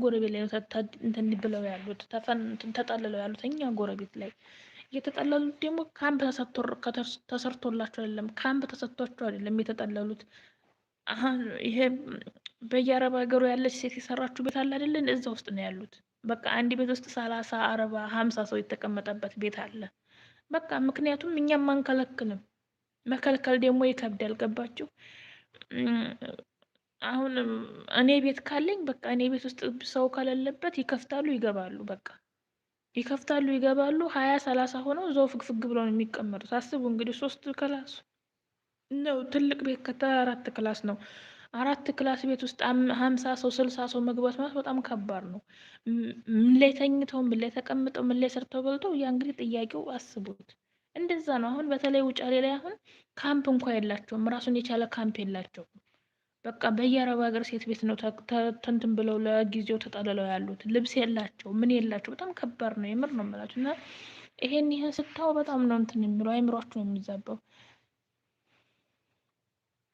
ጎረቤት ላይ ነው እንትን ብለው ያሉት ተጠልለው ያሉት እኛ ጎረቤት ላይ የተጠለሉት ደግሞ ካምፕ ተሰርቶላቸው አይደለም፣ ካምፕ ተሰጥቷቸው አይደለም የተጠለሉት። አሁን ይሄ በየአረብ ሀገሩ ያለች ሴት የሰራችው ቤት አለ አይደለን? እዛ ውስጥ ነው ያሉት። በቃ አንድ ቤት ውስጥ 30 40 50 ሰው የተቀመጠበት ቤት አለ። በቃ ምክንያቱም እኛም አንከለክልም፣ መከልከል ደግሞ ይከብዳል። ገባችሁ? አሁን እኔ ቤት ካለኝ በቃ እኔ ቤት ውስጥ ሰው ከሌለበት ይከፍታሉ ይገባሉ። በቃ ይከፍታሉ ይገባሉ። 20 30 ሆነው እዛው ፍግፍግ ብለው ነው የሚቀመጡት። አስቡ እንግዲህ 3 ክላስ ነው ትልቅ ቤት ከ4 ክላስ ነው። 4 ክላስ ቤት ውስጥ 50 ሰው 60 ሰው መግባት ማለት በጣም ከባድ ነው። ምን ላይ ተኝተው ምን ላይ ተቀምጠው ምን ላይ ሰርተው በልተው ያ እንግዲህ ጥያቄው አስቡት። እንደዛ ነው። አሁን በተለይ ውጫሌ ላይ አሁን ካምፕ እንኳ የላቸውም። ራሱን የቻለ ካምፕ የላቸውም። በቃ በየአረብ ሀገር ሴት ቤት ነው ተንትን ብለው ለጊዜው ተጠልለው ያሉት። ልብስ የላቸው ምን የላቸው። በጣም ከባድ ነው። የምር ነው የምላችሁ። እና ይሄን ስታው በጣም ነው እንትን የሚለው አይምሯችሁ ነው የሚዛባው።